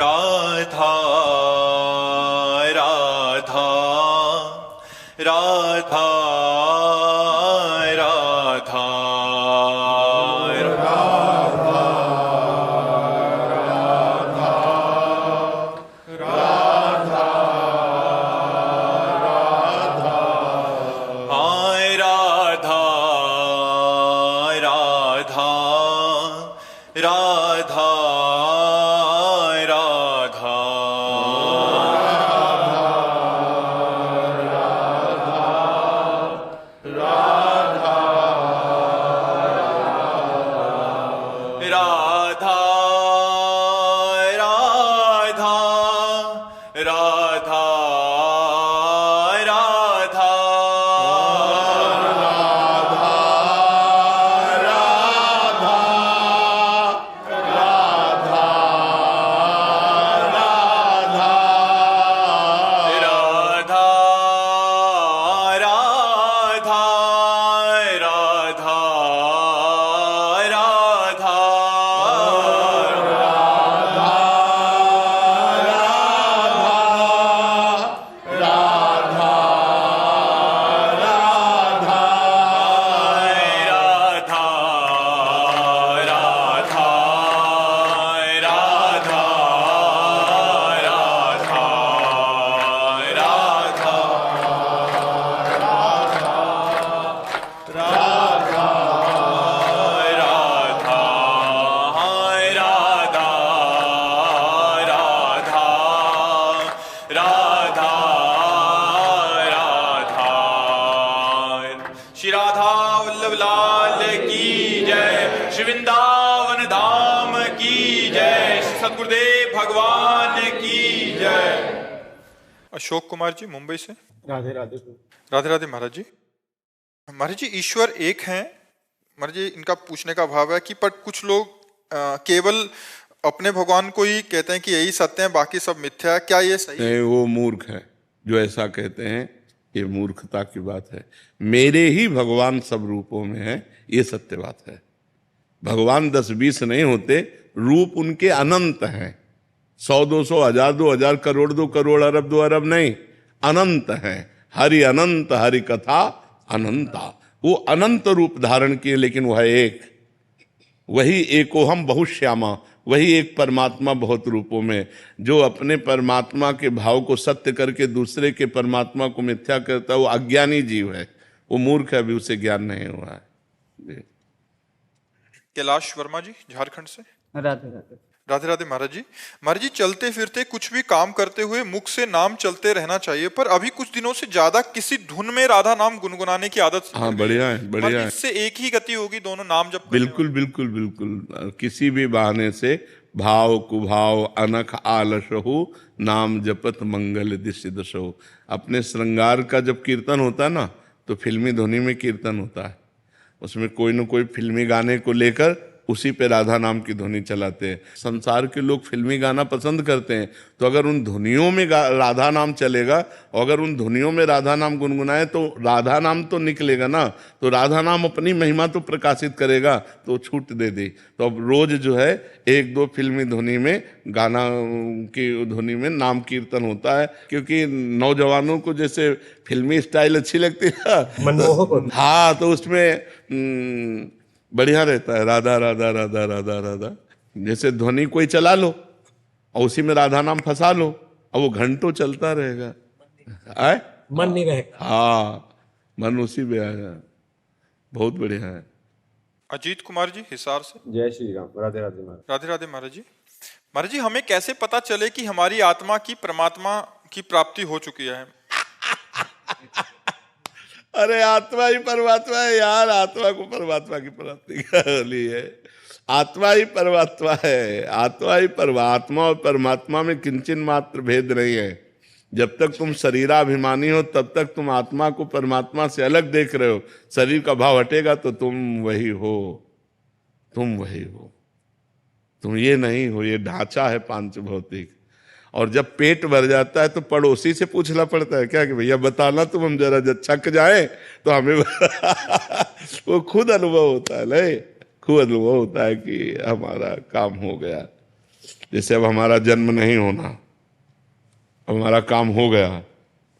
राधा राधा राधा राधा हाय राधा राधा राधा राधा राधा राधा राधा राधा राधा राधा राधा राधा राधा राधा राधा राधा राधा राधा हाय राधा राधा राधा राधा श्री राधा वल्लभ लाल की जय, श्री वृंदावन धाम की जय, श्री सद्गुरुदेव भगवान की जय। अशोक कुमार जी मुंबई से। राधे राधे। राधे राधे महाराज जी। महाराज जी ईश्वर एक हैं। महाराज जी इनका पूछने का भाव है कि पर कुछ लोग केवल अपने भगवान को ही कहते हैं कि यही सत्य है, बाकी सब मिथ्या है, क्या ये सही है? नहीं, वो मूर्ख है जो ऐसा कहते हैं। ये मूर्खता की बात है। मेरे ही भगवान सब रूपों में है, ये सत्य बात है। भगवान 10-20 नहीं होते, रूप उनके अनंत हैं। 100, 200, 1000, 2000, करोड़, 2 करोड़, अरब 2 अरब नहीं, अनंत हैं। हरि अनंत, हरि कथा अनंता। वो अनंत रूप धारण किए, लेकिन वह एक, वही एकोहम बहुश्यामा, वही एक परमात्मा बहुत रूपों में, जो अपने परमात्मा के भाव को सत्य करके दूसरे के परमात्मा को मिथ्या करता है, वो अज्ञानी जीव है, वो मूर्ख है, अभी उसे ज्ञान नहीं हुआ है। कैलाश वर्मा जी झारखंड से। राधे राधे। राधे राधे महाराज जी। महाराज जी चलते फिरते कुछ भी काम करते हुए मुख से नाम चलते रहना चाहिए, पर अभी कुछ दिनों से ज्यादा किसी धुन में राधा नाम गुनगुनाने की आदत। हाँ, बढ़िया है, बढ़िया है। इससे एक ही गति होगी, दोनों नाम जप। बिल्कुल बिल्कुल बिल्कुल। किसी भी बहाने से भाव कुभाव अनख आलसहु नाम जपत मंगल दिशि दशहु। अपने श्रृंगार का जब कीर्तन होता है ना, तो फिल्मी ध्वनि में कीर्तन होता है। उसमें कोई न कोई फिल्मी गाने को लेकर उसी पे राधा नाम की ध्वनि चलाते हैं। संसार के लोग फिल्मी गाना पसंद करते हैं, तो अगर उन ध्वनियों में राधा नाम चलेगा, और अगर उन ध्वनियों में राधा नाम गुनगुनाए, तो राधा नाम तो निकलेगा ना, तो राधा नाम अपनी महिमा तो प्रकाशित करेगा, तो छूट दे दी। तो अब रोज जो है 1-2 फिल्मी ध्वनि में, गाना की ध्वनि में नाम कीर्तन होता है, क्योंकि नौजवानों को जैसे फिल्मी स्टाइल अच्छी लगती है, मनमोहक। हाँ, तो उसमें बढ़िया रहता है राधा राधा राधा राधा राधा। जैसे ध्वनि कोई चला लो और उसी में राधा नाम फंसा लो, और वो घंटों चलता रहेगा, आए मन नहीं रहेगा। हाँ, मन उसी में आएगा। बहुत बढ़िया है। अजीत कुमार जी हिसार से। जय श्री राम। राधे राधे महाराज। राधे राधे महाराज जी। महाराज जी हमें कैसे पता चले कि हमारी आत्मा की परमात्मा की प्राप्ति हो चुकी है? अरे आत्मा ही परमात्मा है यार, आत्मा को परमात्मा की प्राप्ति कर ली है। आत्मा ही परमात्मा है, आत्मा ही परमात्मा, और परमात्मा में किंचन मात्र भेद नहीं है। जब तक तुम शरीराभिमानी हो, तब तक तुम आत्मा को परमात्मा से अलग देख रहे हो। शरीर का भाव हटेगा तो तुम वही हो, तुम वही हो, तुम ये नहीं हो। ये ढांचा है पांच भौतिक। और जब पेट भर जाता है तो पड़ोसी से पूछना पड़ता है क्या कि भैया बताना, तुम हम जरा जब छक जाए तो हमें वो खुद अनुभव होता है, नहीं खुद अनुभव होता है कि हमारा काम हो गया। जैसे अब हमारा जन्म नहीं होना, अब हमारा काम हो गया,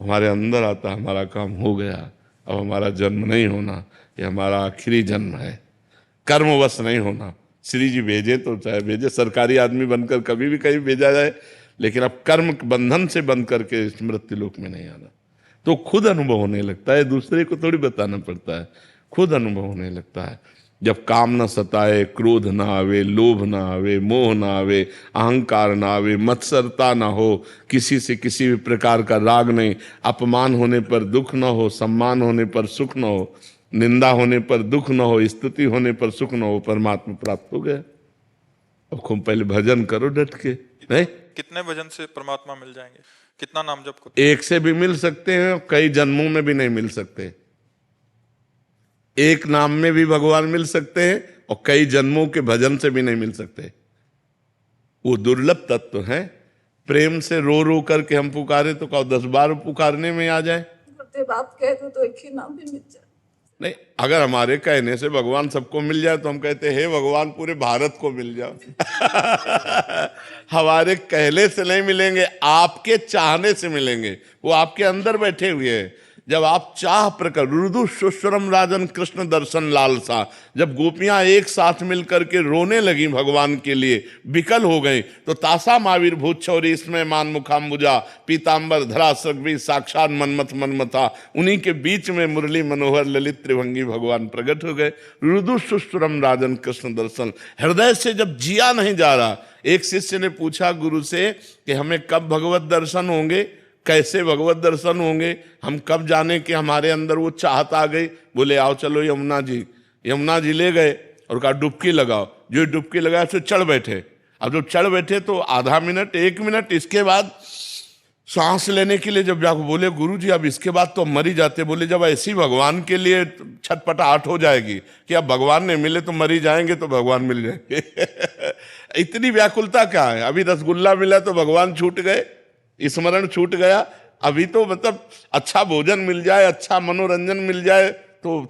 हमारे अंदर आता हमारा काम हो गया, अब हमारा जन्म नहीं होना, ये हमारा आखिरी जन्म है, कर्मवश नहीं होना। श्री जी भेजे तो चाहे भेजे, सरकारी आदमी बनकर कभी भी कहीं भेजा जाए, लेकिन अब कर्म बंधन से बंध करके मृत्यु लोक में नहीं आना। तो खुद अनुभव होने लगता है, दूसरे को थोड़ी बताना पड़ता है, खुद अनुभव होने लगता है। जब काम न सताए, क्रोध ना आवे, लोभ ना आवे, मोह ना आवे, अहंकार ना आवे, मत्सरता ना हो, किसी से किसी भी प्रकार का राग नहीं, अपमान होने पर दुख ना हो, सम्मान होने पर सुख ना हो, निंदा होने पर दुख न हो, स्तुति होने पर सुख न हो, परमात्मा प्राप्त हो गया। अब खूब पहले भजन करो डट के, नहीं? कितने भजन से परमात्मा मिल जाएंगे? कितना नाम जप करो? एक से भी मिल सकते हैं, कई जन्मों में भी नहीं मिल सकते। एक नाम में भी भगवान मिल सकते हैं और कई जन्मों के भजन से भी नहीं मिल सकते। वो दुर्लभ तत्व है। प्रेम से रो रो करके हम पुकारे तो कहो 10 बार पुकारने में आ जाए। बात कह दो तो एक ही नाम भी मिल जाए। नहीं, अगर हमारे कहने से भगवान सबको मिल जाए तो हम कहते हैं भगवान पूरे भारत को मिल जाओ। हमारे कहने से नहीं मिलेंगे, आपके चाहने से मिलेंगे। वो आपके अंदर बैठे हुए हैं। जब आप चाह प्रकट, रुदु सुश्रम राजन कृष्ण दर्शन लालसा, जब गोपियां एक साथ मिलकर के रोने लगी भगवान के लिए, विकल हो गई, तो तासा मावीर भूत छौरी इसमें मान मुखाम्बुजा पीताम्बर धरा सगवी साक्षात मनमथ मनमथा, उन्हीं के बीच में मुरली मनोहर ललित त्रिभंगी भगवान प्रकट हो गए। रुदु सुश्रम राजन कृष्ण दर्शन, हृदय से जब जिया नहीं जा रहा। एक शिष्य ने पूछा गुरु से कि हमें कब भगवत दर्शन होंगे, कैसे भगवत दर्शन होंगे, हम कब जाने कि हमारे अंदर वो चाहत आ गई। बोले आओ चलो यमुना जी। यमुना जी ले गए और कहा डुबकी लगाओ। जो डुबकी लगाया तो चढ़ बैठे। अब जब चढ़ बैठे तो आधा मिनट 1 मिनट, इसके बाद सांस लेने के लिए जब जाकर बोले गुरु जी अब इसके बाद तो मर ही जाते। बोले जब ऐसी भगवान के लिए छटपटाहट हो जाएगी कि अब भगवान ने मिले तो मर ही जाएंगे तो भगवान मिल जाएंगे। इतनी व्याकुलता क्या है? अभी रसगुल्ला मिला तो भगवान छूट गए, स्मरण छूट गया। अभी तो मतलब अच्छा भोजन मिल जाए, अच्छा मनोरंजन मिल जाए, तो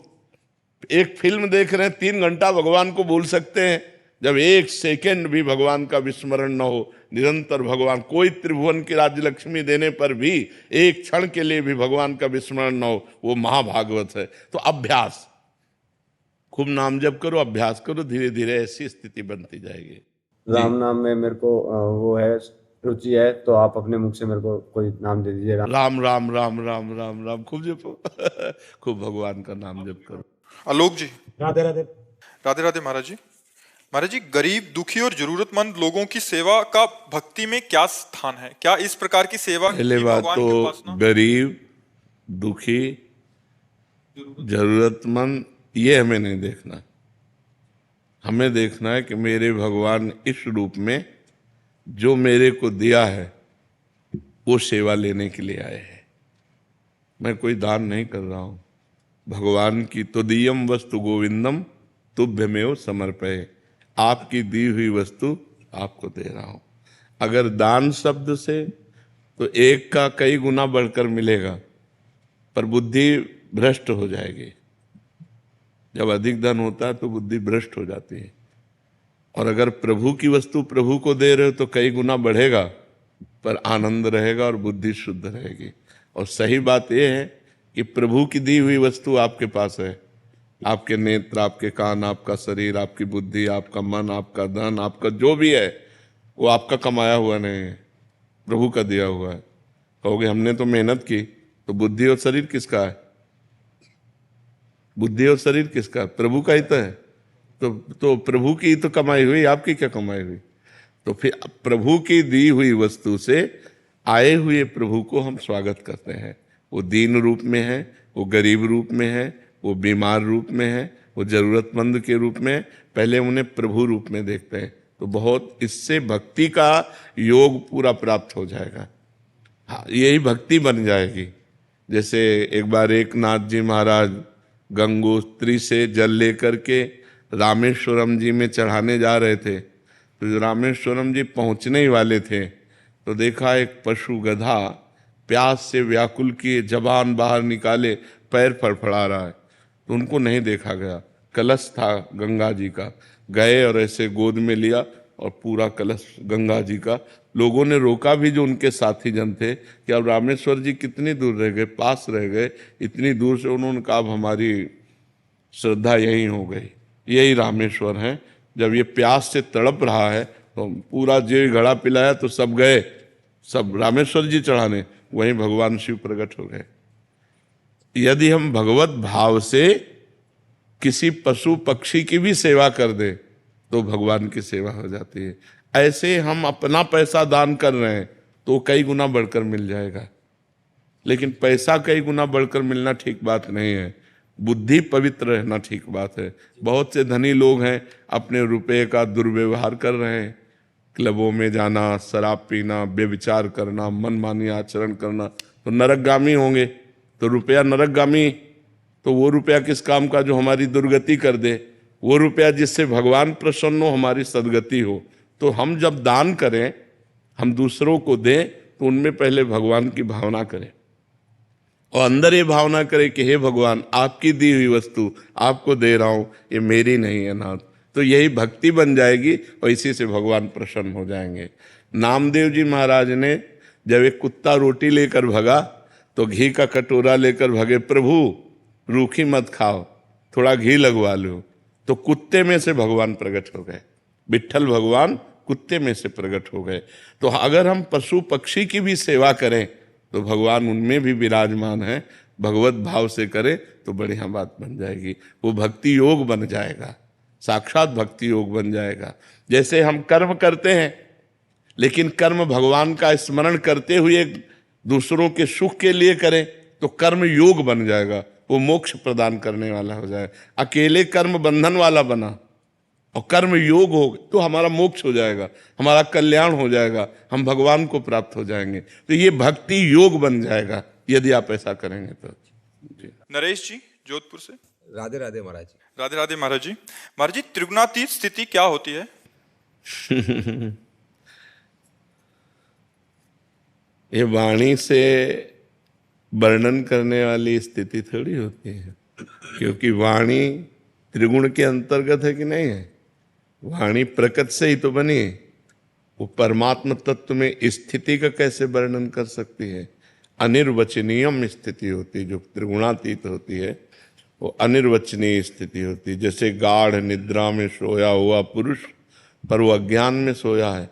एक फिल्म देख रहे हैं 3 घंटा भगवान को भूल सकते हैं। जब 1 सेकंड भी भगवान का विस्मरण न हो, निरंतर भगवान, कोई त्रिभुवन की राज्य लक्ष्मी देने पर भी एक क्षण के लिए भी भगवान का विस्मरण न हो, वो महाभागवत है। तो अभ्यास, खूब नाम जप करो, अभ्यास करो, धीरे धीरे ऐसी स्थिति बनती जाएगी। राम नाम में मेरे को वो है रुचि है, तो आप अपने मुख से मेरे को कोई नाम दे दीजिए। राम राम राम राम राम राम खूब जपो। खूब भगवान का नाम जप करो। आलोक जी, राधे राधे। राधे राधे महाराज जी। महाराज जी, गरीब दुखी और जरूरतमंद लोगों की सेवा का भक्ति में क्या स्थान है? क्या इस प्रकार की सेवा पहले की बात भगवान की तो उपासना? गरीब दुखी जरूरतमंद ये हमें नहीं देखना। हमें देखना है कि मेरे भगवान इस रूप में जो मेरे को दिया है वो सेवा लेने के लिए आए हैं। मैं कोई दान नहीं कर रहा हूं। भगवान की तुदीयम वस्तु गोविंदम तुभ्यमेव समर्पये, आपकी दी हुई वस्तु आपको दे रहा हूं। अगर दान शब्द से तो एक का कई गुना बढ़कर मिलेगा, पर बुद्धि भ्रष्ट हो जाएगी। जब अधिक धन होता है तो बुद्धि भ्रष्ट हो जाती है। और अगर प्रभु की वस्तु प्रभु को दे रहे हो तो कई गुना बढ़ेगा, पर आनंद रहेगा और बुद्धि शुद्ध रहेगी। और सही बात यह है कि प्रभु की दी हुई वस्तु आपके पास है। आपके नेत्र, आपके कान, आपका शरीर, आपकी बुद्धि, आपका मन, आपका धन, आपका जो भी है वो आपका कमाया हुआ नहीं है, प्रभु का दिया हुआ है। कहोगे हमने तो मेहनत की, तो बुद्धि और शरीर किसका है? बुद्धि और शरीर किसका? प्रभु का ही तो है। तो प्रभु की तो कमाई हुई, आपकी क्या कमाई हुई? तो फिर प्रभु की दी हुई वस्तु से आए हुए प्रभु को हम स्वागत करते हैं। वो दीन रूप में है, वो गरीब रूप में है, वो बीमार रूप में है, वो जरूरतमंद के रूप में। पहले उन्हें प्रभु रूप में देखते हैं, तो बहुत इससे भक्ति का योग पूरा प्राप्त हो जाएगा। हाँ, यही भक्ति बन जाएगी। जैसे एक बार एक नाथ जी महाराज गंगोत्री से जल लेकर के रामेश्वरम जी में चढ़ाने जा रहे थे। तो रामेश्वरम जी पहुंचने ही वाले थे तो देखा एक पशु गधा प्यास से व्याकुल किए, जबान बाहर निकाले, पैर फड़फड़ा रहा है। तो उनको नहीं देखा गया। कलश था गंगा जी का, गए और ऐसे गोद में लिया और पूरा कलश गंगा जी का। लोगों ने रोका भी जो उनके साथी जन थे कि अब रामेश्वर जी कितनी दूर रह गए, पास रह गए, इतनी दूर से। उन्होंने कहा अब हमारी श्रद्धा यही हो गई, यही रामेश्वर है। जब ये प्यास से तड़प रहा है तो पूरा जो घड़ा पिलाया तो सब गए, सब रामेश्वर जी चढ़ाने, वहीं भगवान शिव प्रकट हो गए। यदि हम भगवत भाव से किसी पशु पक्षी की भी सेवा कर दे तो भगवान की सेवा हो जाती है। ऐसे हम अपना पैसा दान कर रहे हैं तो कई गुना बढ़कर मिल जाएगा, लेकिन पैसा कई गुना बढ़कर मिलना ठीक बात नहीं है। बुद्धि पवित्र रहना ठीक बात है। बहुत से धनी लोग हैं अपने रुपए का दुर्व्यवहार कर रहे हैं, क्लबों में जाना, शराब पीना, व्यभिचार करना, मनमानी आचरण करना, तो नरकगामी होंगे। तो रुपया नरकगामी, तो वो रुपया किस काम का जो हमारी दुर्गति कर दे? वो रुपया जिससे भगवान प्रसन्न हो, हमारी सदगति हो। तो हम जब दान करें, हम दूसरों को दें, तो उनमें पहले भगवान की भावना करें और अंदर ये भावना करें कि हे भगवान, आपकी दी हुई वस्तु आपको दे रहा हूं, ये मेरी नहीं है नाथ। तो यही भक्ति बन जाएगी और इसी से भगवान प्रसन्न हो जाएंगे। नामदेव जी महाराज ने जब एक कुत्ता रोटी लेकर भगा तो घी का कटोरा लेकर भगे, प्रभु रूखी मत खाओ, थोड़ा घी लगवा लो। तो कुत्ते में से भगवान प्रकट हो गए, विट्ठल भगवान कुत्ते में से प्रकट हो गए। तो अगर हम पशु पक्षी की भी सेवा करें तो भगवान उनमें भी विराजमान है। भगवत भाव से करें तो बढ़िया बात बन जाएगी, वो भक्ति योग बन जाएगा, साक्षात भक्ति योग बन जाएगा। जैसे हम कर्म करते हैं, लेकिन कर्म भगवान का स्मरण करते हुए दूसरों के सुख के लिए करें तो कर्म योग बन जाएगा, वो मोक्ष प्रदान करने वाला हो जाए। अकेले कर्म बंधन वाला बना और कर्म योग हो तो हमारा मोक्ष हो जाएगा, हमारा कल्याण हो जाएगा, हम भगवान को प्राप्त हो जाएंगे। तो ये भक्ति योग बन जाएगा यदि आप ऐसा करेंगे तो। जी। नरेश जी जोधपुर से। राधे राधे महाराज। राधे राधे महाराज जी। महाराज जी, त्रिगुणातीत स्थिति क्या होती है? ये वाणी से वर्णन करने वाली स्थिति थोड़ी होती है, क्योंकि वाणी त्रिगुण के अंतर्गत है कि नहीं है? वाणी प्रकृति से ही तो बनी है। वो परमात्म तत्व में स्थिति का कैसे वर्णन कर सकती है? अनिर्वचनीयम स्थिति होती है, जो त्रिगुणातीत होती है वो अनिर्वचनीय स्थिति होती है। जैसे गाढ़ निद्रा में सोया हुआ पुरुष, पर वो अज्ञान में सोया है,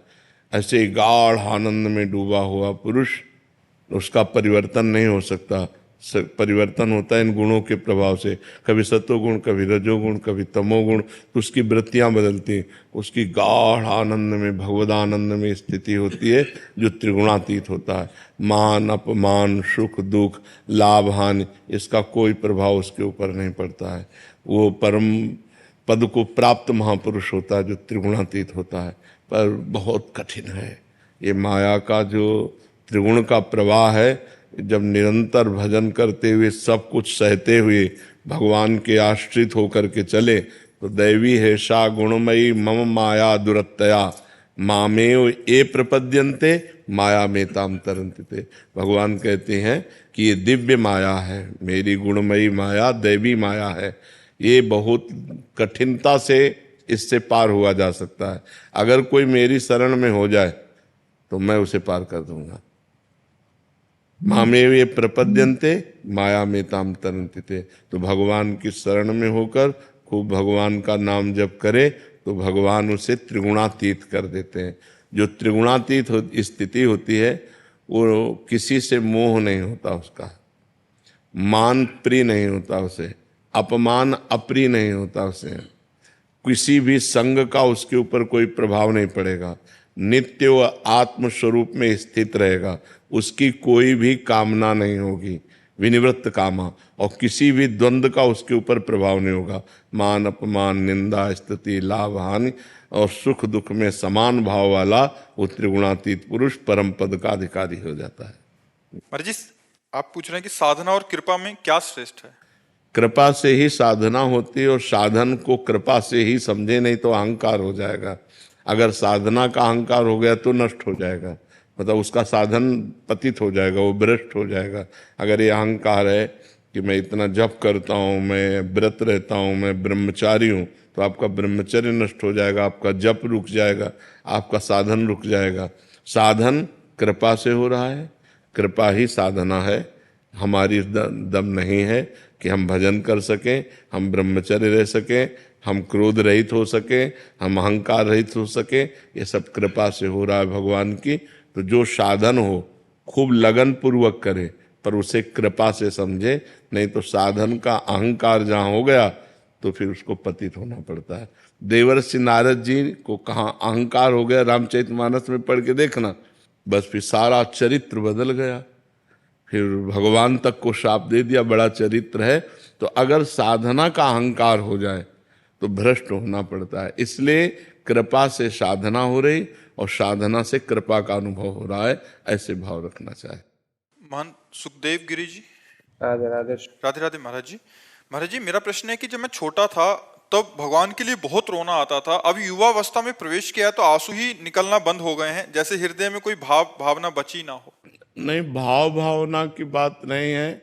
ऐसे गाढ़ आनंद में डूबा हुआ पुरुष, उसका परिवर्तन नहीं हो सकता। परिवर्तन होता है इन गुणों के प्रभाव से, कभी सत्वगुण, कभी रजोगुण, कभी तमोगुण, तो उसकी वृत्तियां बदलती हैं। उसकी गाढ़ आनंद में, भगवदानंद में स्थिति होती है जो त्रिगुणातीत होता है। मान अपमान, सुख दुख, लाभ हानि, इसका कोई प्रभाव उसके ऊपर नहीं पड़ता है। वो परम पद को प्राप्त महापुरुष होता है जो त्रिगुणातीत होता है। पर बहुत कठिन है ये माया का जो त्रिगुण का प्रवाह है। जब निरंतर भजन करते हुए, सब कुछ सहते हुए भगवान के आश्रित होकर के चले तो दैवी हेषा गुणमयी मम माया दुरत्तया मामेव ये प्रपद्यन्ते माया में ताम तरन्ते। भगवान कहते हैं कि ये दिव्य माया है, मेरी गुणमयी माया दैवी माया है। ये बहुत कठिनता से इससे पार हुआ जा सकता है। अगर कोई मेरी शरण में हो जाए तो मैं उसे पार कर दूंगा। मामेव ये प्रपद्यन्ते माया में ताम तरन्ते। तो भगवान की शरण में होकर खूब भगवान का नाम जप करे तो भगवान उसे त्रिगुणातीत कर देते हैं। जो त्रिगुणातीत स्थिति होती है वो किसी से मोह नहीं होता, उसका मान प्रिय नहीं होता, उसे अपमान अप्रिय नहीं होता, उसे किसी भी संग का उसके ऊपर कोई प्रभाव नहीं पड़ेगा। नित्य व आत्म स्वरूप में स्थित रहेगा, उसकी कोई भी कामना नहीं होगी, विनिवृत्त कामा, और किसी भी द्वंद्व का उसके ऊपर प्रभाव नहीं होगा। मान अपमान, निंदा स्तुति, लाभ हानि और सुख दुख में समान भाव वाला वो त्रिगुणातीत पुरुष परम पद का अधिकारी हो जाता है। महाराज जी, आप पूछ रहे हैं कि साधना और कृपा में क्या श्रेष्ठ है? कृपा से ही साधना होती है और साधन को कृपा से ही समझे, नहीं तो अहंकार हो जाएगा। अगर साधना का अहंकार हो गया तो नष्ट हो जाएगा, मतलब उसका साधन पतित हो जाएगा, वो भ्रष्ट हो जाएगा। अगर ये अहंकार है कि मैं इतना जप करता हूँ, मैं व्रत रहता हूँ, मैं ब्रह्मचारी हूँ, तो आपका ब्रह्मचर्य नष्ट हो जाएगा, आपका जप रुक जाएगा, आपका साधन रुक जाएगा। साधन कृपा से हो रहा है, कृपा ही साधना है। हमारी दम नहीं है कि हम भजन कर सकें, हम ब्रह्मचर्य रह सकें, हम क्रोध रहित हो सकें, हम अहंकार रहित हो सकें। ये सब कृपा से हो रहा है भगवान की। तो जो साधन हो खूब लगन पूर्वक करे, पर उसे कृपा से समझे, नहीं तो साधन का अहंकार जहाँ हो गया तो फिर उसको पतित होना पड़ता है। देवर्षि नारद जी को कहाँ अहंकार हो गया, रामचरितमानस में पढ़ के देखना, बस फिर सारा चरित्र बदल गया। फिर भगवान तक को शाप दे दिया, बड़ा चरित्र है। तो अगर साधना का अहंकार हो जाए तो भ्रष्ट होना पड़ता है। इसलिए कृपा से साधना हो रही और साधना से कृपा का अनुभव हो रहा है, ऐसे भाव रखना चाहिए। महंत सुखदेव गिरी जी। राधे राधे। राधे राधे महाराज जी। महाराज जी, मेरा प्रश्न है कि जब मैं छोटा था तब भगवान के लिए बहुत रोना आता था। अब युवावस्था में प्रवेश किया तो आंसू ही निकलना बंद हो गए हैं, जैसे हृदय में कोई भावना बची ना हो। नहीं, भावना की बात नहीं है।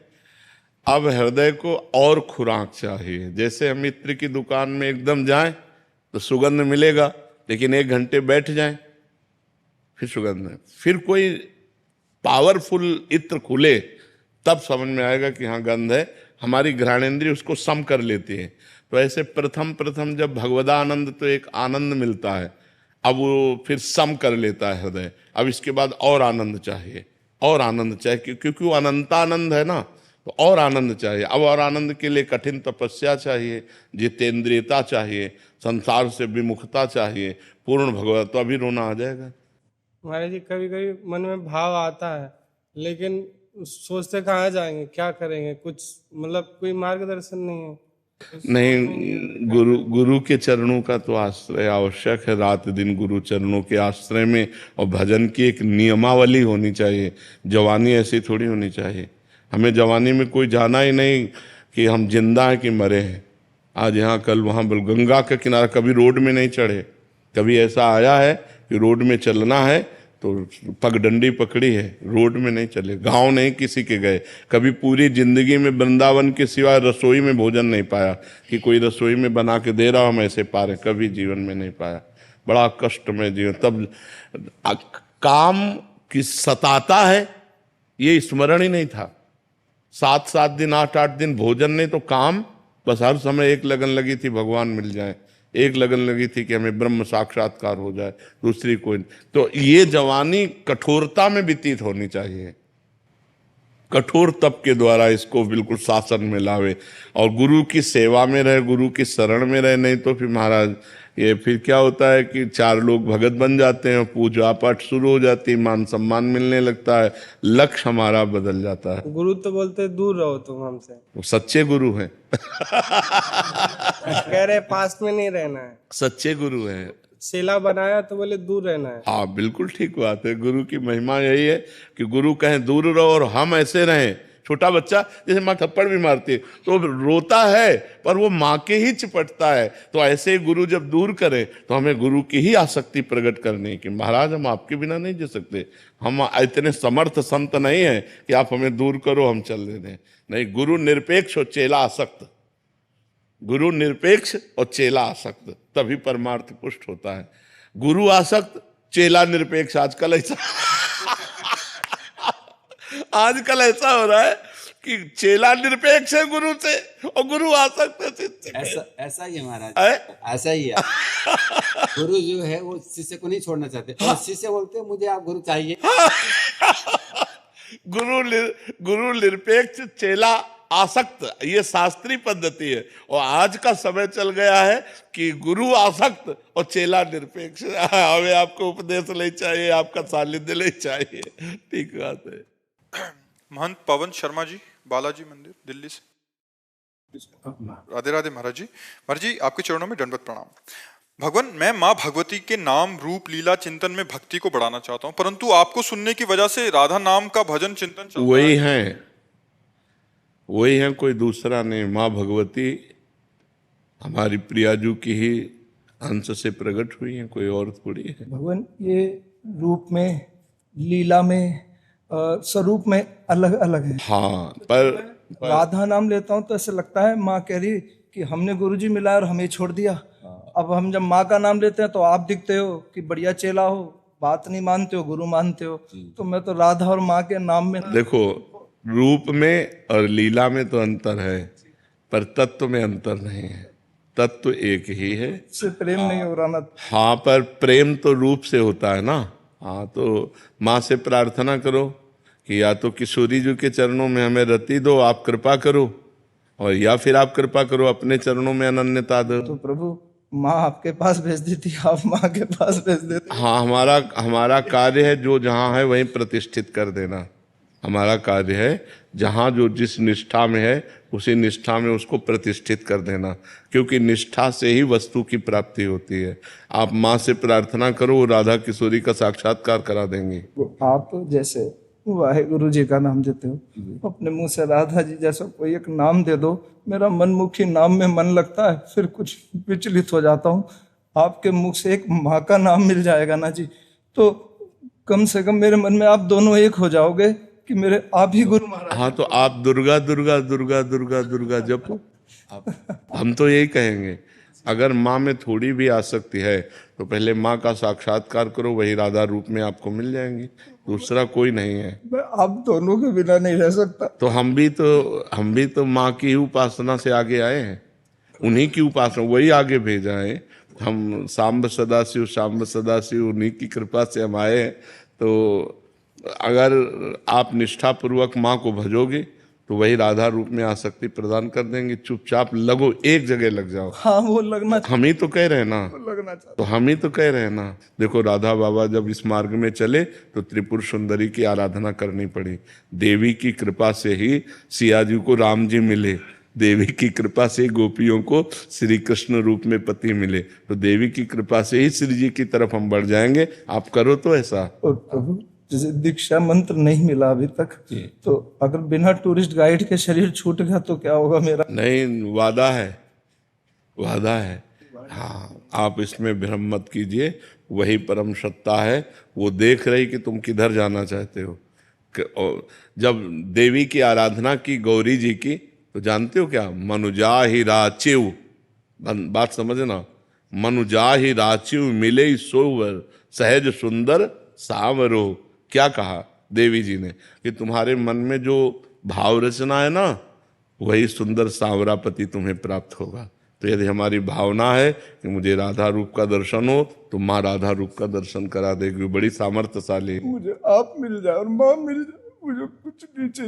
अब हृदय को और खुराक चाहिए। जैसे हम इत्र की दुकान में एकदम जाएं तो सुगंध मिलेगा, लेकिन 1 घंटे बैठ जाएं फिर सुगंध नहीं। फिर कोई पावरफुल इत्र खुले तब समझ में आएगा कि हाँ गंध है। हमारी घ्राणेंद्रिय उसको सम कर लेती है। तो ऐसे प्रथम जब भगवदानंद, तो एक आनंद मिलता है, अब वो फिर सम कर लेता है हृदय। अब इसके बाद और आनंद चाहिए, और आनंद चाहिए, क्योंकि वो अनंतानंद है ना, तो और आनंद चाहिए। अब और आनंद के लिए कठिन तपस्या चाहिए, जितेंद्रियता चाहिए, संसार से विमुखता चाहिए, पूर्ण भगवत, तो अभी रोना आ जाएगा। महाराज जी, कभी कभी मन में भाव आता है, लेकिन सोचते कहाँ जाएंगे, क्या करेंगे, कुछ मतलब कोई मार्गदर्शन नहीं है। नहीं, गुरु के चरणों का तो आश्रय आवश्यक है। रात दिन गुरु चरणों के आश्रय में, और भजन की एक नियमावली होनी चाहिए। जवानी ऐसी थोड़ी होनी चाहिए। हमें जवानी में कोई जाना ही नहीं कि हम जिंदा हैं कि मरे हैं। आज यहाँ कल वहाँ, गंगा के किनारे कभी रोड में नहीं चढ़े। कभी ऐसा आया है कि रोड में चलना है तो पगडंडी पकड़ी है, रोड में नहीं चले। गांव नहीं किसी के गए। कभी पूरी जिंदगी में वृंदावन के सिवाय रसोई में भोजन नहीं पाया कि कोई रसोई में बना के दे रहा हम ऐसे पा रहे, कभी जीवन में नहीं पाया। बड़ा कष्ट में जीवन। तब काम की सताता है ये स्मरण ही नहीं था। 7-7 दिन 8-8 दिन भोजन नहीं तो काम, बस हर समय एक लगन लगी थी भगवान मिल जाए, एक लगन लगी थी कि हमें ब्रह्म साक्षात्कार हो जाए, दूसरी कोई। तो ये जवानी कठोरता में व्यतीत होनी चाहिए। कठोर तप के द्वारा इसको बिल्कुल शासन में लावे, और गुरु की सेवा में रहे, गुरु की शरण में रहे। नहीं तो फिर महाराज ये फिर क्या होता है कि 4 लोग भगत बन जाते हैं, पूजा पाठ शुरू हो जाती है, मान सम्मान मिलने लगता है, लक्ष्य हमारा बदल जाता है। गुरु तो बोलते दूर रहो तुम हमसे। वो सच्चे गुरु हैं। कह रहे पास में नहीं रहना है। सच्चे गुरु हैं। चेला बनाया तो बोले दूर रहना है। हाँ, बिल्कुल ठीक बात है। गुरु की महिमा यही है कि गुरु कहें दूर रहो और हम ऐसे रहें। छोटा बच्चा जैसे माँ थप्पड़ भी मारती है तो रोता है, पर वो माँ के ही चिपटता है। तो ऐसे ही गुरु जब दूर करे तो हमें गुरु की ही आसक्ति प्रकट करनी कि महाराज हम आपके बिना नहीं जी सकते, हम इतने समर्थ संत नहीं हैं कि आप हमें दूर करो हम चल दें। नहीं, गुरु निरपेक्ष और चेला आसक्त, गुरु निरपेक्ष और चेला आसक्त, तभी परमार्थ पुष्ट होता है। गुरु आसक्त, चेला निरपेक्ष। आजकल ऐसा हो रहा है कि चेला निरपेक्ष है गुरु से और गुरु आसक्त है शिष्य से। ऐसा ही है महाराज, ऐसा ही है। गुरु जो है वो शिष्य को नहीं छोड़ना चाहते, और शिष्य बोलते हैं मुझे आप गुरु चाहिए। गुरु निरपेक्ष, चेला आसक्त, ये शास्त्रीय पद्धति है। और आज का समय चल गया है कि गुरु आसक्त और चेला निरपेक्ष। हमें आपको उपदेश ले चाहिए, आपका सानिध्य ले चाहिए। ठीक बात है। महंत पवन शर्मा जी, बालाजी मंदिर, दिल्ली से। राधे राधे महाराज जी। महाराज जी, आपके चरणों में दंडवत प्रणाम। भगवान, मैं माँ भगवती के नाम रूप लीला चिंतन में भक्ति को बढ़ाना चाहता हूँ, परंतु आपको सुनने की वजह से राधा नाम का भजन चिंतन चलता वही है, कोई दूसरा नहीं। माँ भगवती हमारी प्रियाजू की ही अंश से प्रकट हुई है, कोई और थोड़ी है। भगवान, ये रूप में, लीला में, स्वरूप में अलग अलग है। हाँ, पर राधा नाम लेता हूँ तो ऐसा लगता है माँ कह रही कि हमने गुरुजी मिलाया और हमें छोड़ दिया। अब हम जब माँ का नाम लेते हैं तो आप दिखते हो कि बढ़िया चेला हो, बात नहीं मानते हो, गुरु मानते हो। तो मैं तो राधा और माँ के नाम में देखो, रूप में और लीला में तो अंतर है, पर तत्व में अंतर नहीं है। तत्व एक ही है। से प्रेम नहीं हो रहा ना। हाँ, पर प्रेम तो रूप से होता है ना। हाँ, तो माँ से प्रार्थना करो कि या तो किशोरी जी के चरणों में हमें रति दो, आप कृपा करो, और या फिर आप कृपा करो अपने चरणों में अनन्यता दो। तो प्रभु माँ आपके पास भेज देती, आप माँ के पास भेज देते। हाँ, हमारा कार्य है जो जहाँ है वहीं प्रतिष्ठित कर देना। हमारा कार्य है जहाँ जो जिस निष्ठा में है उसी निष्ठा में उसको प्रतिष्ठित कर देना, क्योंकि निष्ठा से ही वस्तु की प्राप्ति होती है। आप माँ से प्रार्थना करो, वो राधा किशोरी का साक्षात्कार करा देंगी। आप जैसे वाहेगुरु जी का नाम देते हो, अपने मुंह से राधा जी जैसा कोई एक नाम दे दो, मेरा मनमुखी नाम में मन लगता है, फिर कुछ विचलित हो जाता हूँ। आपके मुख से एक माँ का नाम मिल जाएगा ना जी, तो कम से कम मेरे मन में आप दोनों एक हो जाओगे कि मेरे आप ही गुरु महाराज। हाँ, तो आप दुर्गा दुर्गा दुर्गा दुर्गा दुर्गा जपो। हम तो यही कहेंगे, अगर माँ में थोड़ी भी आसक्ति है तो पहले माँ का साक्षात्कार करो, वही राधा रूप में आपको मिल जाएंगी, दूसरा कोई नहीं है। मैं आप दोनों के बिना नहीं रह सकता। तो हम भी तो माँ की ही उपासना से आगे आए हैं, उन्हीं की उपासना, वही आगे भेजा है। हम सांब सदाशिव उन्हीं की कृपा से हम आए हैं। तो अगर आप निष्ठापूर्वक माँ को भजोगे तो वही राधा रूप में आसक्ति प्रदान कर देंगे। चुपचाप लगो, एक जगह लग जाओ। हाँ, वो लगना हम ही तो कह रहे हैं ना, लगना चाहिए। तो हम ही तो कह रहे हैं ना। देखो, राधा बाबा जब इस मार्ग में चले तो त्रिपुर सुंदरी की आराधना करनी पड़ी। देवी की कृपा से ही सिया जी को राम जी मिले, देवी की कृपा से गोपियों को श्री कृष्ण रूप में पति मिले। तो देवी की कृपा से ही श्री जी की तरफ हम बढ़ जाएंगे। आप करो तो ऐसा। और प्रभु जैसे दीक्षा मंत्र नहीं मिला अभी तक, तो अगर बिना टूरिस्ट गाइड के शरीर छूट गया तो क्या होगा मेरा? नहीं, वादा है। हाँ, आप इसमें भ्रम मत कीजिए, वही परम सत्ता है। वो देख रही कि तुम किधर जाना चाहते हो। जब देवी की आराधना की गौरी जी की, तो जानते हो क्या, मनुजा ही राचिव, बात समझना, मनुजा ही राचिव मिले सोवर सहज सुंदर सावरो। क्या कहा देवी जी ने कि तुम्हारे मन में जो भाव रचना है ना, वही सुंदर सांवरा पति तुम्हें प्राप्त होगा। तो यदि हमारी भावना है कि मुझे राधा रूप का दर्शन हो, तो माँ राधा रूप का दर्शन करा देगी। बड़ी सामर्थ्यशाली। मुझे आप मिल जाए और माँ मिल जाए, मुझे कुछ नहीं चाहिए।